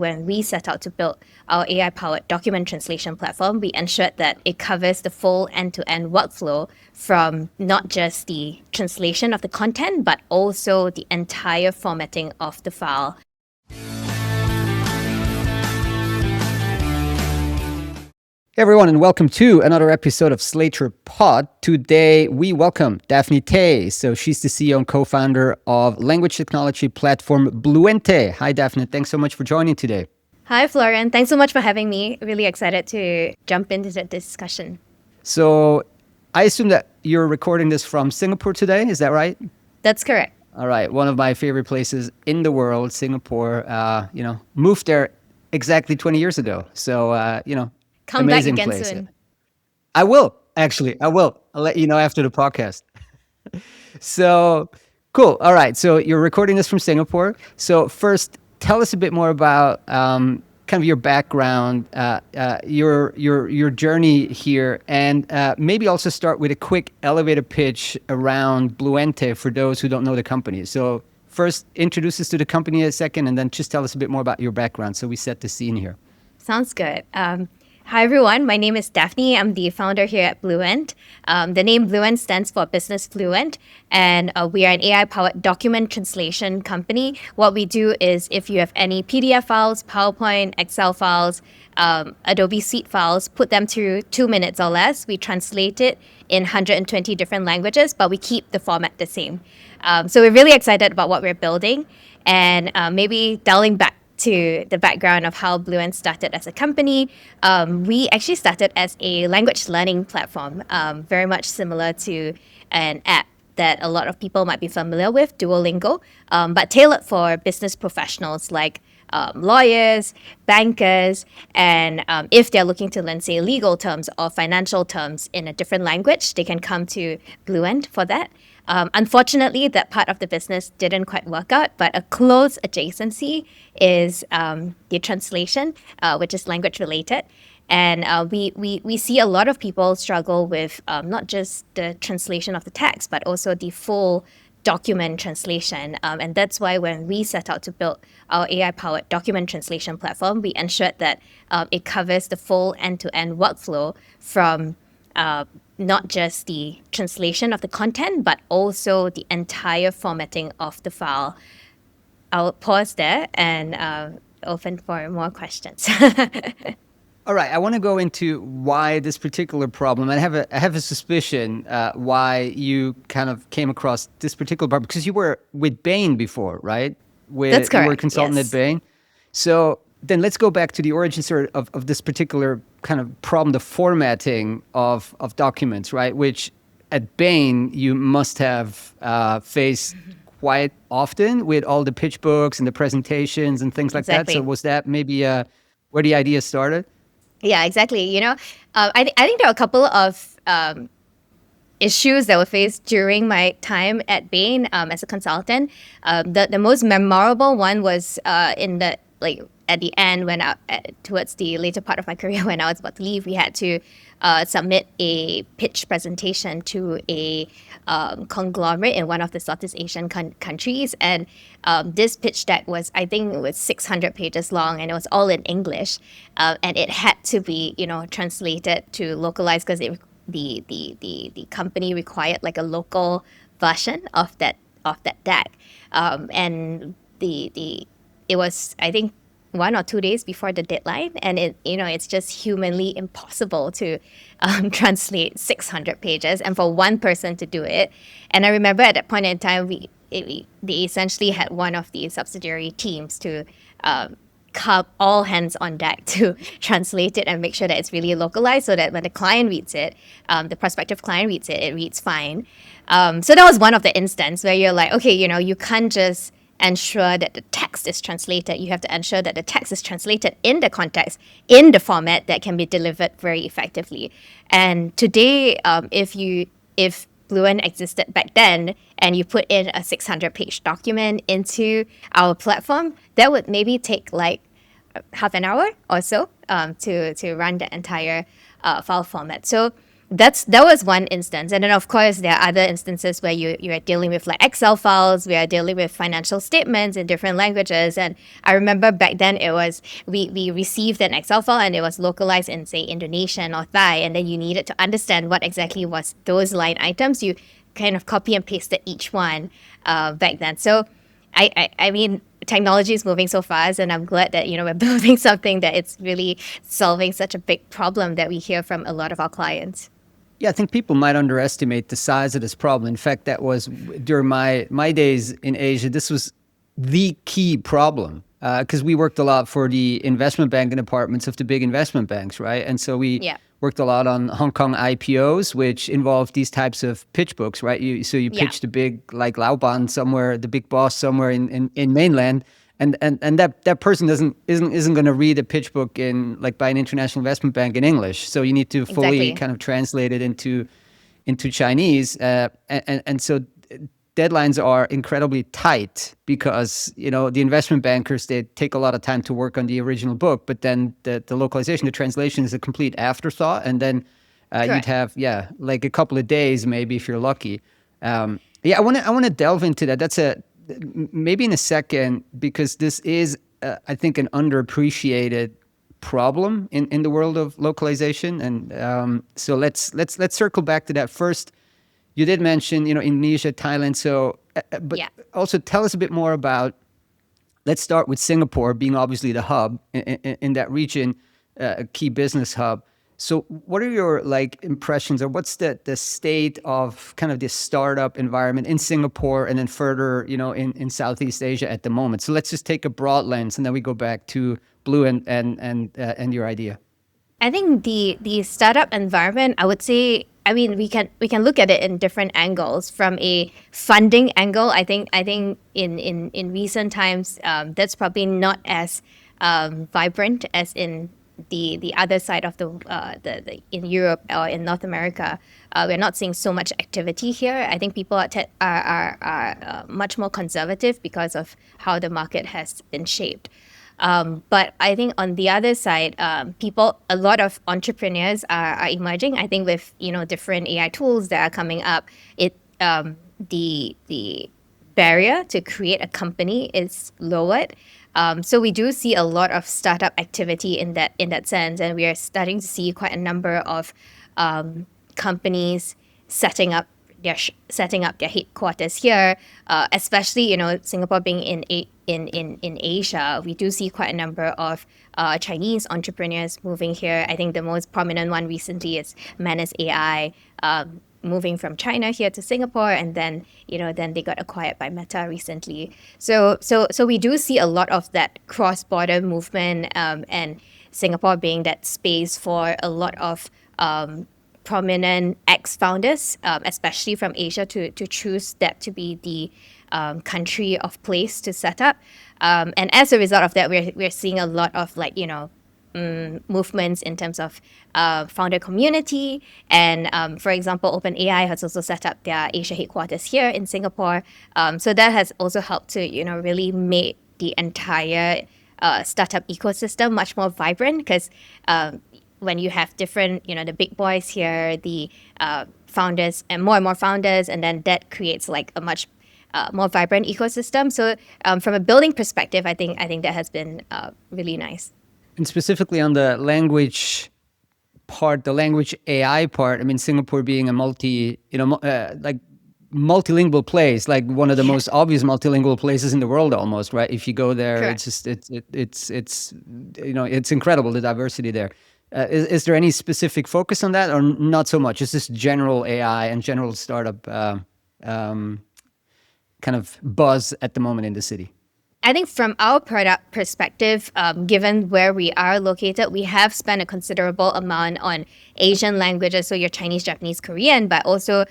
When we set out to build our AI-powered document translation platform, we ensured that it covers the full end-to-end workflow from not just the translation of the content, but also the entire formatting of the file. Hey everyone, and welcome to another episode of Slator Pod. Today we welcome Daphne Tay. So she's the CEO and co-founder of language technology platform Bluente. Hi Daphne, thanks so much for joining today. Hi Florian, thanks so much for having me. Really excited to jump into the discussion. So I assume that you're recording this from Singapore today, is that right? That's correct. All right, one of my favorite places in the world, Singapore. Moved there exactly 20 years ago. So, Come back amazing again place. soon. I will, actually. I will. I'll let you know after the podcast. So, cool. All right. So you're recording this from Singapore. So first, tell us a bit more about kind of your background, your journey here, and maybe also start with a quick elevator pitch around Bluente for those who don't know the company. So first, introduce us to the company a second, and then just tell us a bit more about your background so we set the scene here. Sounds good. Hi, everyone. My name is Daphne. I'm the founder here at Bluent. The name Bluent stands for Business Fluent, and we are an AI-powered document translation company. What we do is if you have any PDF files, PowerPoint, Excel files, Adobe Suite files, put them through 2 minutes or less. We translate it in 120 different languages, but we keep the format the same. So we're really excited about what we're building, and maybe dialing back to the background of how Bluent started as a company. We actually started as a language learning platform, very much similar to an app that a lot of people might be familiar with, Duolingo, but tailored for business professionals like lawyers, bankers, and if they're looking to learn, say, legal terms or financial terms in a different language, they can come to Bluent for that. Unfortunately, that part of the business didn't quite work out, but a close adjacency is the translation, which is language related. And we see a lot of people struggle with not just the translation of the text, but also the full document translation. And that's why when we set out to build our AI-powered document translation platform, we ensured that it covers the full end-to-end workflow from not just the translation of the content, but also the entire formatting of the file. I'll pause there and open for more questions. All right, I want to go into why this particular problem. I have a suspicion why you kind of came across this particular problem, because you were with Bain before, right? That's correct. You were a consultant yes. at Bain. So then let's go back to the origin story of this particular kind of problem, the formatting of documents, right? Which at Bain you must have faced quite often with all the pitch books and the presentations and things like Exactly. that. So was that maybe where the idea started? Yeah, exactly. I think there are a couple of issues that were faced during my time at Bain as a consultant. The most memorable one was at the end when towards the later part of my career when I was about to leave, we had to submit a pitch presentation to a conglomerate in one of the Southeast Asian countries, and this pitch deck was, I think, it was 600 pages long, and it was all in English, and it had to be translated to localize because the company required like a local version of that deck, and it was, I think, 1 or 2 days before the deadline, and it's just humanly impossible to translate 600 pages, and for one person to do it. And I remember at that point in time, they essentially had one of the subsidiary teams to all hands on deck to translate it and make sure that it's really localized, so that when the client reads it, the prospective client reads it, it reads fine. So that was one of the instances where you're like, okay, you can't just ensure that the text is translated. You have to ensure that the text is translated in the context, in the format that can be delivered very effectively. And today, if Bluent existed back then and you put in a 600-page document into our platform, that would maybe take like half an hour or so to run the entire file format. So that was one instance, and then of course there are other instances where you are dealing with like Excel files. We are dealing with financial statements in different languages, and I remember back then it was we received an Excel file and it was localized in say Indonesian or Thai, and then you needed to understand what exactly was those line items. You kind of copy and pasted each one back then. So I mean, technology is moving so fast, and I'm glad that we're building something that it's really solving such a big problem that we hear from a lot of our clients. Yeah, I think people might underestimate the size of this problem. In fact, that was during my days in Asia. This was the key problem because we worked a lot for the investment banking departments of the big investment banks, right? And so we Yeah, worked a lot on Hong Kong IPOs, which involved these types of pitch books, right? So you yeah, pitch the big like Laoban somewhere, the big boss somewhere in mainland, and that person isn't going to read a pitch book in like by an international investment bank in English. So you need to fully exactly. kind of translate it into Chinese, and so deadlines are incredibly tight because the investment bankers, they take a lot of time to work on the original book, but then the localization, the translation is a complete afterthought, and then you'd Correct. have like a couple of days maybe if you're lucky. Yeah, I want to delve into that. That's a maybe in a second because this is I think an underappreciated problem in the world of localization, and so let's circle back to that first. You did mention, Indonesia, Thailand. So, but Yeah. also tell us a bit more about. Let's start with Singapore being obviously the hub in that region, a key business hub. So, what are your like impressions, or what's the state of kind of this startup environment in Singapore, and then further, in Southeast Asia at the moment? So, let's just take a broad lens, and then we go back to Blue and your idea. I think the startup environment, I would say, I mean, we can look at it in different angles. From a funding angle, I think in recent times, that's probably not as vibrant as in the other side of the in Europe or in North America. We're not seeing so much activity here. I think people are much more conservative because of how the market has been shaped. But I think on the other side, a lot of entrepreneurs are emerging. I think with different AI tools that are coming up, it the barrier to create a company is lowered. So we do see a lot of startup activity in that sense, and we are starting to see quite a number of companies setting up setting up their headquarters here, especially Singapore being in Asia. We do see quite a number of Chinese entrepreneurs moving here. I think the most prominent one recently is Manus AI. Moving from China here to Singapore, and then they got acquired by Meta recently. So we do see a lot of that cross-border movement, and Singapore being that space for a lot of prominent ex-founders, especially from Asia, to choose that to be the country of place to set up. And as a result of that, we're seeing a lot of movements in terms of founder community. And for example, OpenAI has also set up their Asia headquarters here in Singapore. So that has also helped to really make the entire startup ecosystem much more vibrant, because when you have different, the big boys here, the founders, and more founders, and then that creates like a much more vibrant ecosystem. So from a building perspective, I think that has been really nice. And specifically on the language part, the language AI part, I mean, Singapore being a like multilingual place, like one of the Yeah, most obvious multilingual places in the world almost, right? If you go there, it's correct. just, it's incredible, the diversity there. Is there any specific focus on that or not so much? It's just general AI and general startup um, kind of buzz at the moment in the city? I think from our product perspective, given where we are located, we have spent a considerable amount on Asian languages, so your Chinese, Japanese, Korean, but also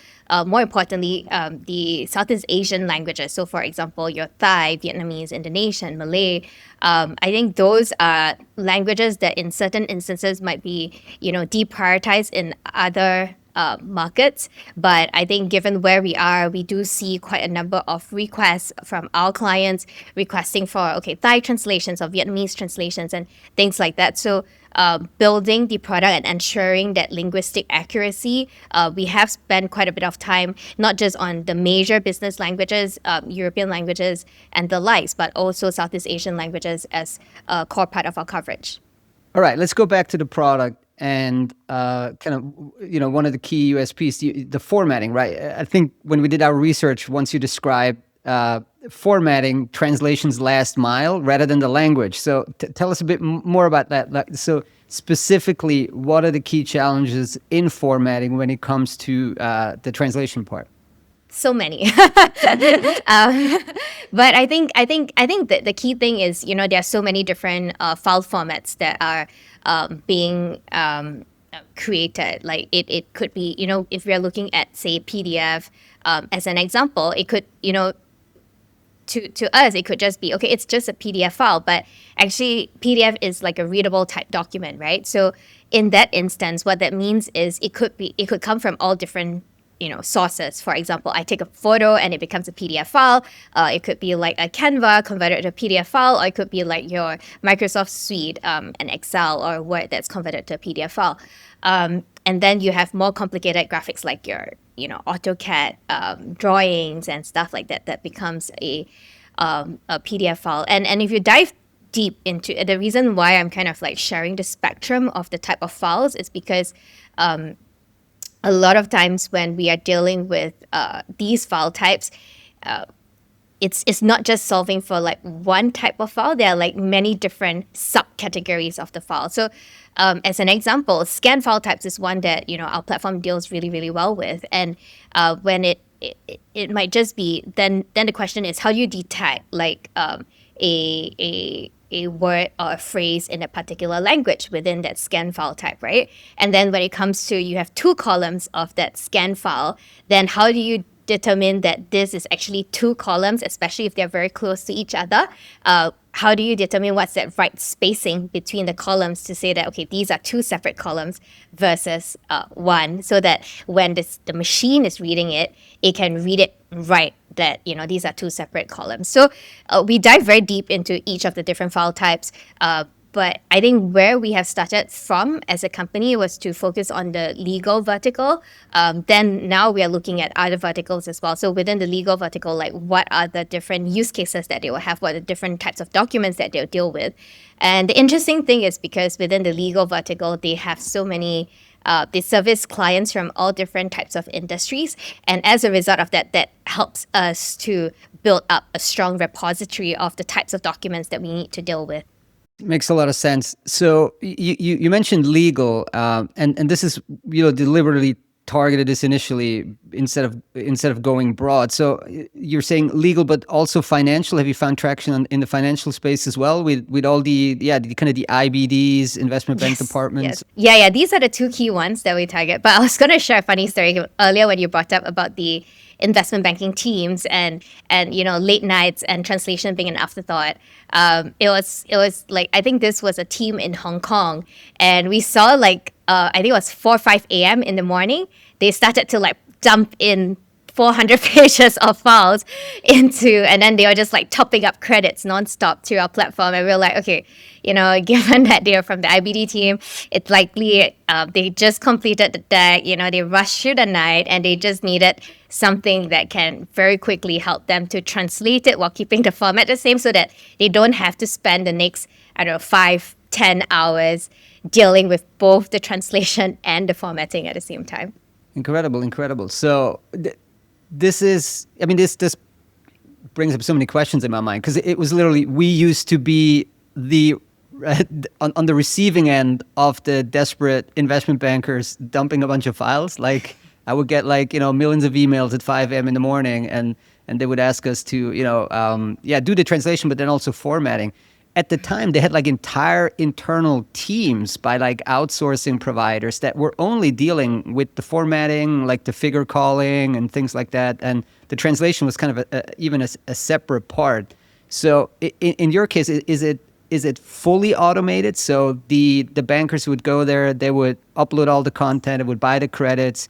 more importantly, the Southeast Asian languages. So, for example, your Thai, Vietnamese, Indonesian, Malay. I think those are languages that, in certain instances, might be deprioritized in other markets. But I think given where we are, we do see quite a number of requests from our clients requesting for, okay, Thai translations or Vietnamese translations and things like that. So building the product and ensuring that linguistic accuracy, we have spent quite a bit of time, not just on the major business languages, European languages and the likes, but also Southeast Asian languages as a core part of our coverage. All right, let's go back to the product and kind of, one of the key USPs, the formatting, right? I think when we did our research, once you described formatting translations last mile rather than the language. So tell us a bit more about that. So specifically, what are the key challenges in formatting when it comes to the translation part? So many. But I think that the key thing is, there are so many different file formats that are being created. Like it could be, if we are looking at, say, PDF as an example, it could, to us, it could just be, okay, it's just a PDF file, but actually PDF is like a readable type document, right? So in that instance, what that means is it could come from all different sources. For example, I take a photo and it becomes a PDF file. It could be like a Canva converted to a PDF file, or it could be like your Microsoft Suite, an Excel or Word that's converted to a PDF file. And then you have more complicated graphics like your, AutoCAD drawings and stuff like that. That becomes a PDF file. And if you dive deep into it, the reason why I'm kind of like sharing the spectrum of the type of files is because a lot of times when we are dealing with these file types, it's not just solving for like one type of file. There are like many different subcategories of the file. So as an example, scan file types is one that our platform deals really, really well with. And when it might just be, then the question is, how do you detect like a word or a phrase in a particular language within that scan file type, right? And then when it comes to, you have two columns of that scan file, then how do you determine that this is actually two columns, especially if they're very close to each other? How do you determine what's that right spacing between the columns to say that, okay, these are two separate columns versus one, so that when the machine is reading it, it can read it right, that these are two separate columns. So we dive very deep into each of the different file types. But I think where we have started from as a company was to focus on the legal vertical. Then now we are looking at other verticals as well. So within the legal vertical, like what are the different use cases that they will have? What are the different types of documents that they'll deal with? And the interesting thing is, because within the legal vertical, they have so many they service clients from all different types of industries. And as a result of that, that helps us to build up a strong repository of the types of documents that we need to deal with. Makes a lot of sense. So you mentioned legal, and this is deliberately targeted this initially instead of going broad. So you're saying legal, but also financial. Have you found traction in the financial space as well with all the kind of the IBDs, investment bank departments? Yes. Yeah. These are the two key ones that we target. But I was going to share a funny story earlier when you brought up about the investment banking teams and late nights and translation being an afterthought. It was like, I think this was a team in Hong Kong, and we saw like I think it was 4 or 5 a.m. in the morning. They started to like dump in 400 pages of files and then they were just like topping up credits nonstop to our platform. And we were like, okay, given that they're from the IBD team, it's likely they just completed the deck, they rushed through the night and they just needed something that can very quickly help them to translate it while keeping the format the same, so that they don't have to spend the next, 5-10 hours dealing with both the translation and the formatting at the same time. Incredible. So this brings up so many questions in my mind, because it was literally, we used to be the on the receiving end of the desperate investment bankers dumping a bunch of files. Like I would get millions of emails at 5 a.m. in the morning, and they would ask us to do the translation, but then also formatting. At the time, they had like entire internal teams by like outsourcing providers that were only dealing with the formatting, like the figure calling and things like that. And the translation was kind of even a separate part. So in your case, is it is it fully automated? So the bankers would go there, they would upload all the content, they would buy the credits,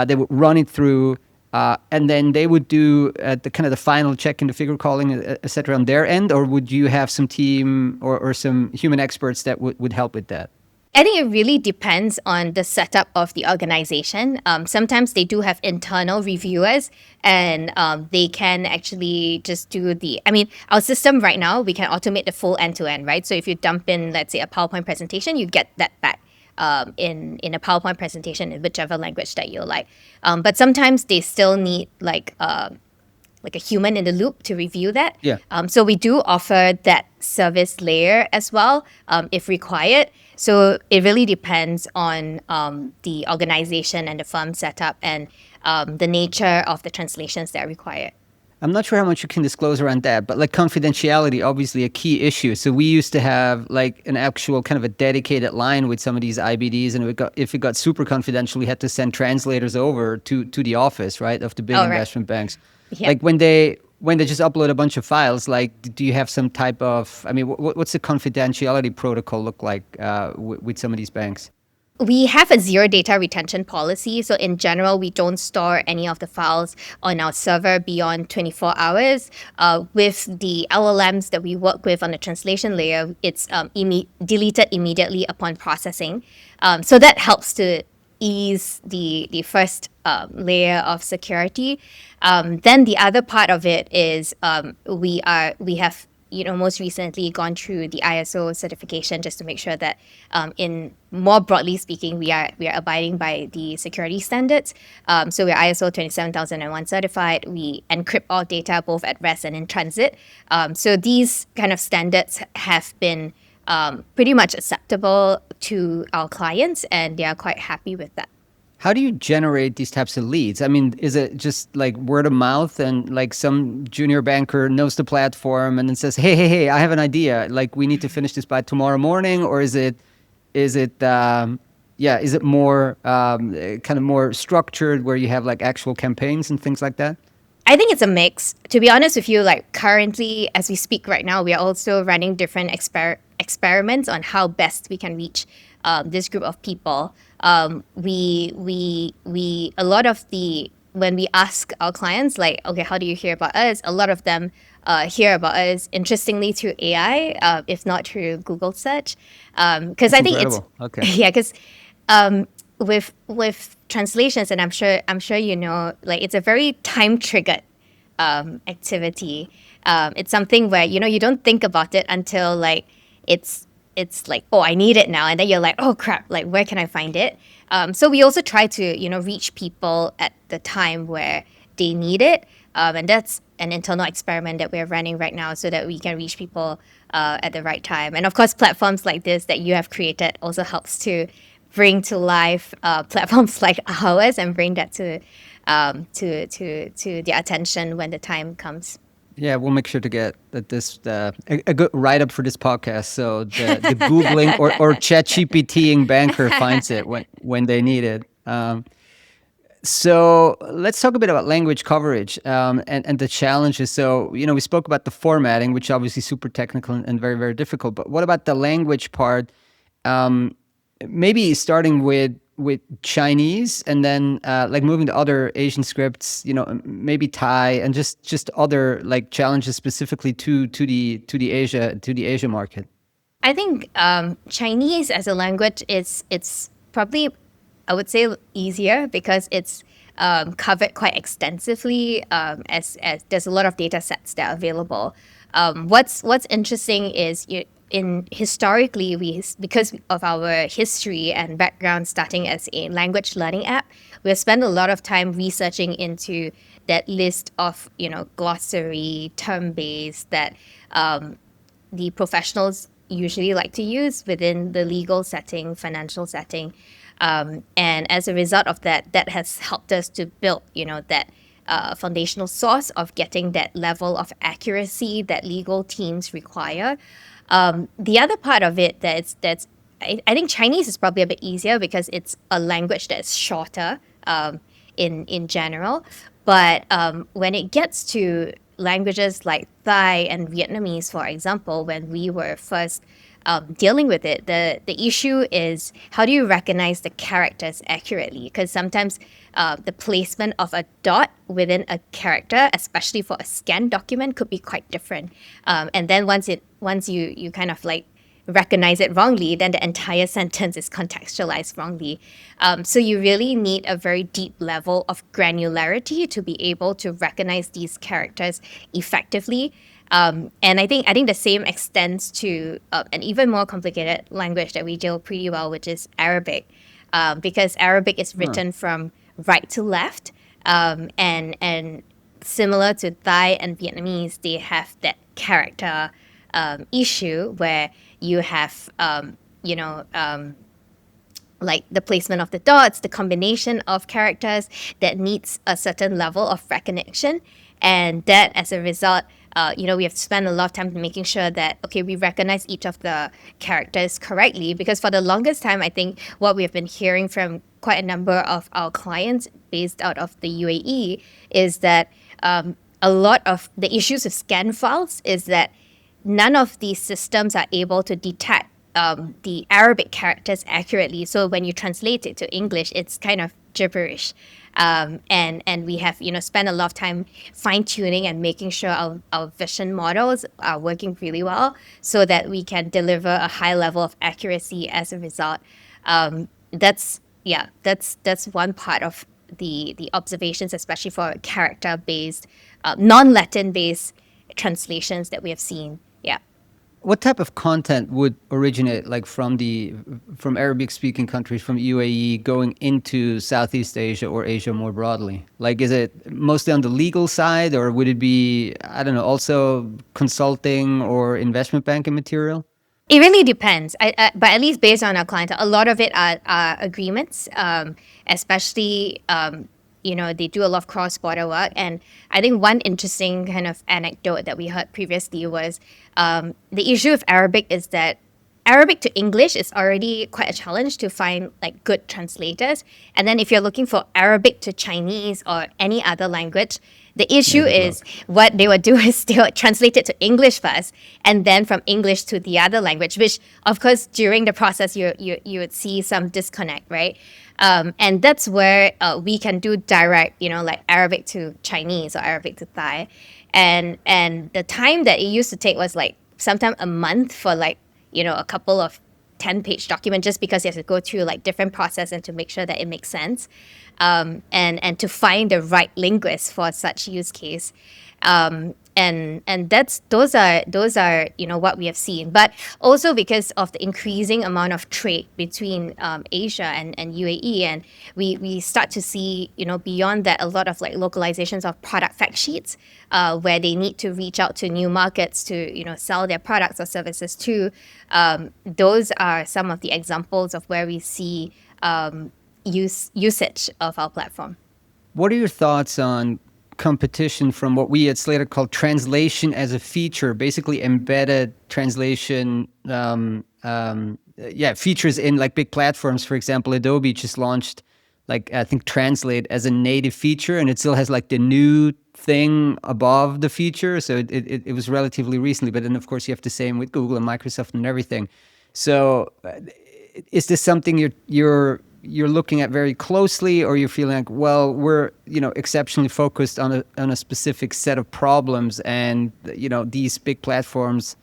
they would run it through, and then they would do the kind of the final check and the figure calling, et cetera, on their end, or would you have some team or some human experts that would help with that? I think it really depends on the setup of the organization. Sometimes they do have internal reviewers, and they can actually just do I mean, our system right now, we can automate the full end to end, right? So if you dump in, let's say, a PowerPoint presentation, you get that back in a PowerPoint presentation in whichever language that you like. But sometimes they still need like a human in the loop to review that. Yeah. So we do offer that service layer as well, if required. So it really depends on the organization and the firm setup and the nature of the translations that are required. I'm not sure how much you can disclose around that, but like confidentiality, obviously a key issue. So we used to have like an actual kind of a dedicated line with some of these IBDs, and if it got super confidential, we had to send translators over to the office, right, of the big Oh, right. investment banks. Yeah. Like when they just upload a bunch of files, like do you have some type of? I mean, what's the confidentiality protocol look like with some of these banks? We have a zero data retention policy. So in general, we don't store any of the files on our server beyond 24 hours. With the LLMs that we work with on the translation layer, it's deleted immediately upon processing. So that helps to ease the first layer of security. Then the other part of it is we have most recently gone through the ISO certification just to make sure that, in more broadly speaking, we are abiding by the security standards. So we're ISO 27001 certified. We encrypt all data both at rest and in transit. So these kind of standards have been pretty much acceptable to our clients, and they are quite happy with that. How do you generate these types of leads? I mean, is it just like word of mouth and like some junior banker knows the platform and then says, hey, I have an idea. Like we need to finish this by tomorrow morning, or is it more kind of more structured where you have like actual campaigns and things like that? I think it's a mix. To be honest with you, like currently, as we speak right now, we are also running different experiments on how best we can reach this group of people. A lot of when we ask our clients, like, okay, how do you hear about us? A lot of them hear about us, interestingly, through AI, if not through Google search. Because I think it's Incredible. Okay. yeah, because with translations, and I'm sure like it's a very time triggered activity. It's something where you don't think about it until like it's like, oh, I need it now, and then you're like, oh crap, like where can I find it? So we also try to reach people at the time where they need it, and that's an internal experiment that we're running right now so that we can reach people at the right time. And of course, platforms like this that you have created also helps to bring to life platforms like ours and bring that to the attention when the time comes. Yeah, we'll make sure to get a good write up for this podcast, so the googling or chat GPTing banker finds it when they need it. So let's talk a bit about language coverage and the challenges. So we spoke about the formatting, which is obviously super technical and very very difficult. But what about the language part? Maybe starting with Chinese and then like moving to other Asian scripts, maybe Thai and just other like challenges specifically to the Asia market. I think Chinese as a language it's probably, I would say, easier because it's covered quite extensively, as there's a lot of data sets that are available. What's interesting is historically, because of our history and background starting as a language learning app, we have spent a lot of time researching into that list of glossary term base that the professionals usually like to use within the legal setting, financial setting. And as a result of that, that has helped us to build, that foundational source of getting that level of accuracy that legal teams require. The other part of it I think Chinese is probably a bit easier because it's a language that's shorter in general. But when it gets to languages like Thai and Vietnamese, for example, when we were first dealing with it, the issue is how do you recognize the characters accurately? Because sometimes the placement of a dot within a character, especially for a scanned document, could be quite different. And then once you kind of like recognize it wrongly, then the entire sentence is contextualized wrongly. So you really need a very deep level of granularity to be able to recognize these characters effectively. And I think the same extends to an even more complicated language that we deal pretty well, which is Arabic, because Arabic is Huh. written from right to left, and similar to Thai and Vietnamese, they have that character issue where you have like the placement of the dots, the combination of characters that needs a certain level of recognition. And that as a result, we have spent a lot of time making sure that, okay, we recognize each of the characters correctly. Because for the longest time, I think what we have been hearing from quite a number of our clients based out of the UAE is that a lot of the issues with scan files is that none of these systems are able to detect the Arabic characters accurately. So when you translate it to English, it's kind of gibberish. And we have spent a lot of time fine tuning and making sure our vision models are working really well so that we can deliver a high level of accuracy as a result. That's one part of the observations, especially for character based, non Latin based translations that we have seen. Yeah. What type of content would originate like from Arabic speaking countries from UAE going into Southeast Asia or Asia more broadly? Like is it mostly on the legal side or would it be I don't know, also consulting or investment banking material? It really depends. But at least based on our clientele, a lot of it are agreements, especially, they do a lot of cross border work. And I think one interesting kind of anecdote that we heard previously was the issue of Arabic is that Arabic to English is already quite a challenge to find like good translators. And then if you're looking for Arabic to Chinese or any other language, the issue Yeah, good is luck. what they would do is they would translate it to English first, and then from English to the other language. Which, of course, during the process, you would see some disconnect, right? And that's where we can do direct, like Arabic to Chinese or Arabic to Thai, and the time that it used to take was like sometime a month for like a couple of 10-page document just because you have to go through like different process and to make sure that it makes sense, and to find the right linguist for such use case. And that's those are what we have seen, but also because of the increasing amount of trade between Asia and UAE, and we start to see beyond that a lot of like localizations of product fact sheets, where they need to reach out to new markets to sell their products or services to. Those are some of the examples of where we see usage of our platform. What are your thoughts on competition from what we at Slater call translation as a feature, basically embedded translation, features in like big platforms? For example, Adobe just launched like I think Translate as a native feature, and it still has like the new thing above the feature. So it was relatively recently, but then of course you have the same with Google and Microsoft and everything. So is this something you're looking at very closely, or you're feeling like, well, we're exceptionally focused on a specific set of problems, and these big platforms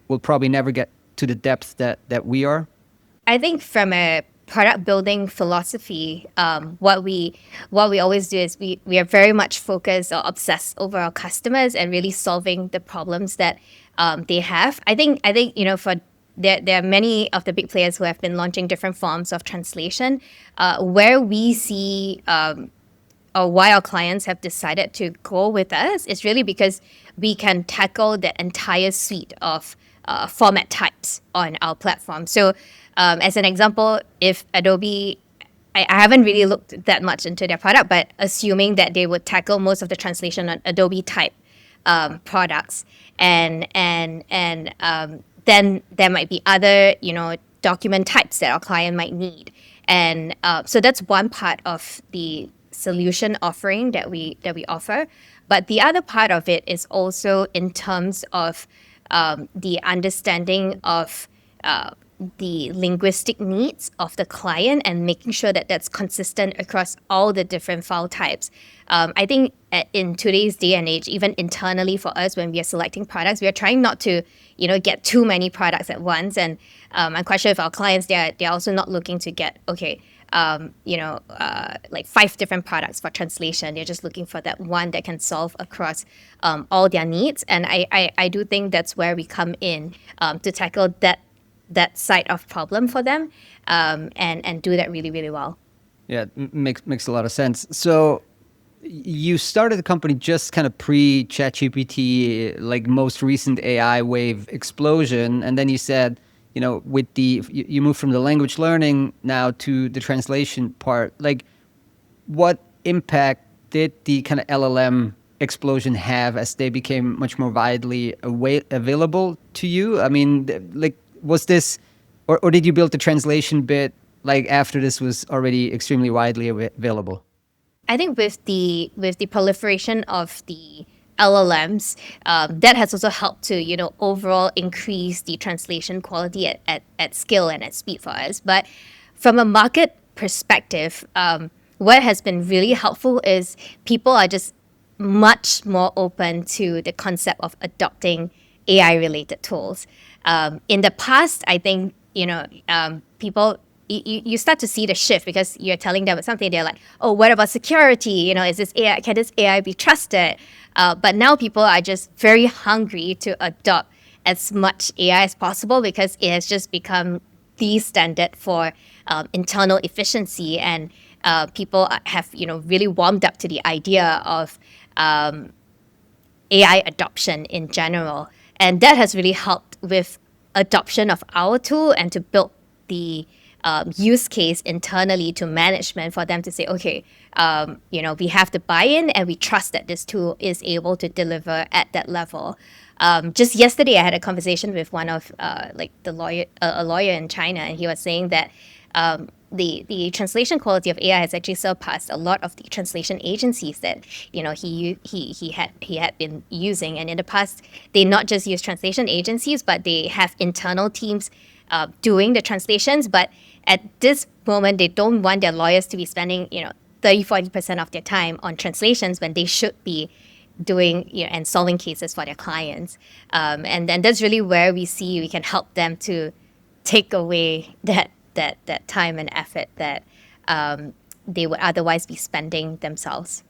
will probably never get to the depth that we are? I think from a product building philosophy, what we always do is we are very much focused or obsessed over our customers and really solving the problems that they have. I think for there are many of the big players who have been launching different forms of translation, where we see or why our clients have decided to go with us is really because we can tackle the entire suite of format types on our platform. So, as an example, if Adobe, I haven't really looked that much into their product, but assuming that they would tackle most of the translation on Adobe type products, and then there might be other document types that our client might need, and so that's one part of the solution offering that we offer. But the other part of it is also in terms of the understanding of the linguistic needs of the client and making sure that that's consistent across all the different file types. I think in today's day and age, even internally for us, when we are selecting products, we are trying not to, get too many products at once. And I'm quite sure if our clients, they're also not looking to get, like 5 different products for translation. They're just looking for that one that can solve across all their needs. And I do think that's where we come in to tackle that side of problem for them, and do that really, really well. Yeah, makes a lot of sense. So you started the company just kind of pre ChatGPT, like most recent AI wave explosion, and then you said, with you moved from the language learning now to the translation part. Like, what impact did the kind of LLM explosion have as they became much more widely available to you? I mean, like, was this, or did you build the translation bit like after this was already extremely widely available? I think with the proliferation of the LLMs, that has also helped to overall increase the translation quality at scale and at speed for us. But from a market perspective, what has been really helpful is people are just much more open to the concept of adopting AI related tools. In the past, I think people, you start to see the shift because you're telling them something. They're like, oh, what about security? Is this AI? Can this AI be trusted? But now people are just very hungry to adopt as much AI as possible because it has just become the standard for internal efficiency, and people have really warmed up to the idea of AI adoption in general. And that has really helped with adoption of our tool and to build the use case internally to management for them to say, okay, we have the buy-in and we trust that this tool is able to deliver at that level. Just yesterday, I had a conversation with one of a lawyer in China, and he was saying that the translation quality of AI has actually surpassed a lot of the translation agencies that he had been using. And in the past, they not just use translation agencies, but they have internal teams doing the translations. But at this moment, they don't want their lawyers to be spending 30-40% of their time on translations when they should be doing and solving cases for their clients. And then that's really where we can help them to take away that time and effort that they would otherwise be spending themselves.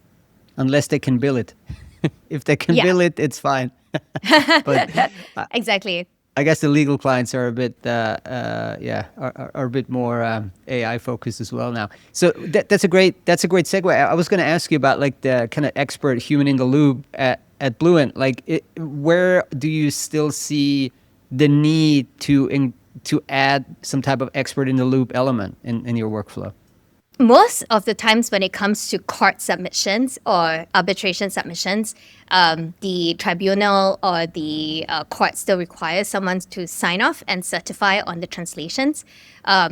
Unless they can bill it. If they can Yeah, bill it, it's fine. But exactly. I guess the legal clients are a bit, are a bit more AI focused as well now. So that's a great segue. I was going to ask you about like the kind of expert human in the loop at Bluent. Like, where do you still see the need to add some type of expert in the loop element in your workflow? Most of the times when it comes to court submissions or arbitration submissions, the tribunal or the court still requires someone to sign off and certify on the translations.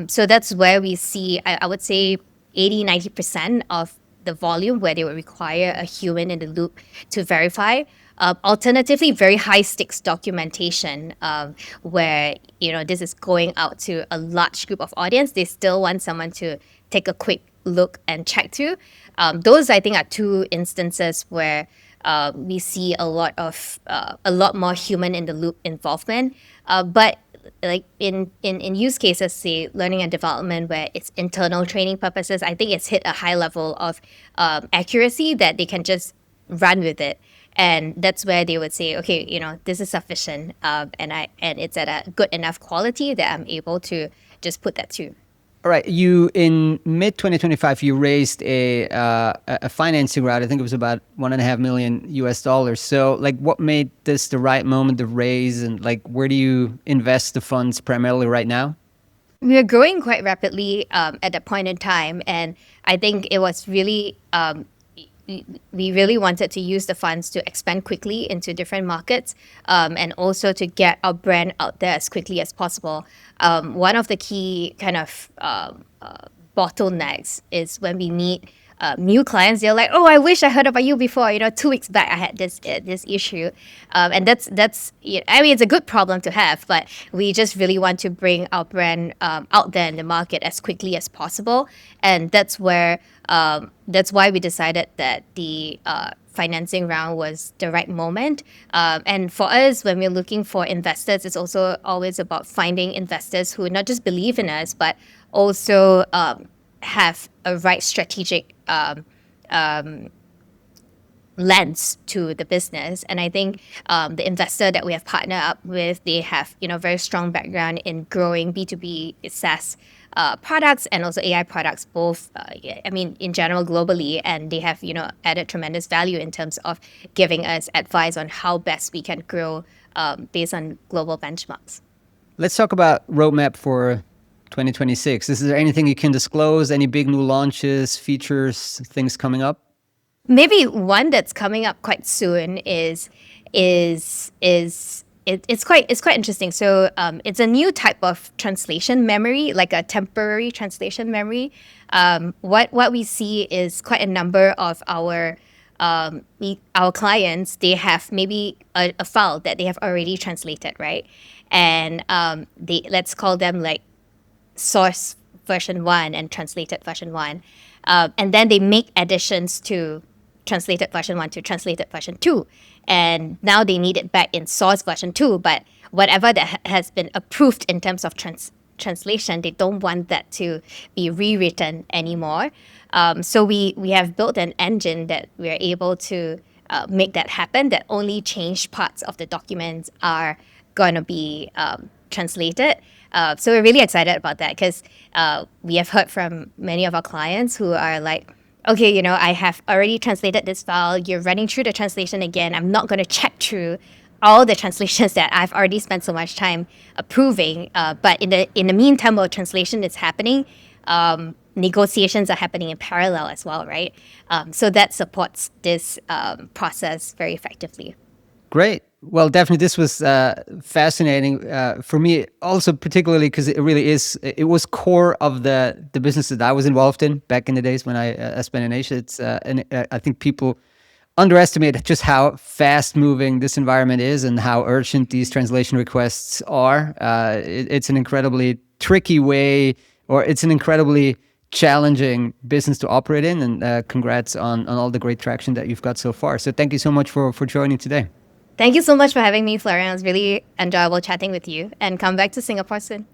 So that's where we see, I would say, 80-90% of the volume where they would require a human in the loop to verify. Alternatively, very high stakes documentation, where this is going out to a large group of audience. They still want someone to take a quick look and check through. Those, I think, are two instances where we see a lot more human in the loop involvement. But like in use cases, say learning and development, where it's internal training purposes, I think it's hit a high level of accuracy that they can just run with it. And that's where they would say, okay, this is sufficient, and it's at a good enough quality that I'm able to just put that through. All right, you in mid 2025 you raised a financing round. I think it was about $1.5 million US. So, like, what made this the right moment to raise, and like, where do you invest the funds primarily right now? We are growing quite rapidly at that point in time, and I think it was really we really wanted to use the funds to expand quickly into different markets, and also to get our brand out there as quickly as possible. One of the key kind of bottlenecks is when we need new clients, they're like, "Oh, I wish I heard about you before." 2 weeks back, I had this issue, and that's I mean, it's a good problem to have, but we just really want to bring our brand out there in the market as quickly as possible, and that's why we decided that the financing round was the right moment. And for us, when we're looking for investors, it's also always about finding investors who not just believe in us, but also have a right strategic lens to the business. And I think the investor that we have partnered up with, they have very strong background in growing B2B SaaS products and also AI products, both yeah, I mean in general globally, and they have added tremendous value in terms of giving us advice on how best we can grow based on global benchmarks. Let's talk about roadmap for 2026. Is there anything you can disclose? Any big new launches, features, things coming up? Maybe one that's coming up quite soon it's quite interesting. So it's a new type of translation memory, like a temporary translation memory. What we see is quite a number of our clients. They have maybe a file that they have already translated, right? And they let's call them like source version 1 and translated version 1. And then they make additions to translated version 1 to translated version 2. And now they need it back in source version 2. But whatever that has been approved in terms of translation, they don't want that to be rewritten anymore. So we have built an engine that we're able to make that happen, that only changed parts of the documents are going to be translated. So we're really excited about that because we have heard from many of our clients who are like, okay, I have already translated this file. You're running through the translation again. I'm not going to check through all the translations that I've already spent so much time approving. But in the meantime, while translation is happening, negotiations are happening in parallel as well, right? So that supports this process very effectively. Great. Well, definitely, this was fascinating for me, also particularly because it was core of the business that I was involved in back in the days when I spent in Asia. And I think people underestimate just how fast moving this environment is and how urgent these translation requests are. It's an incredibly tricky way, or it's an incredibly challenging business to operate in. And congrats on all the great traction that you've got so far. So thank you so much for joining today. Thank you so much for having me, Florian. It was really enjoyable chatting with you, and come back to Singapore soon.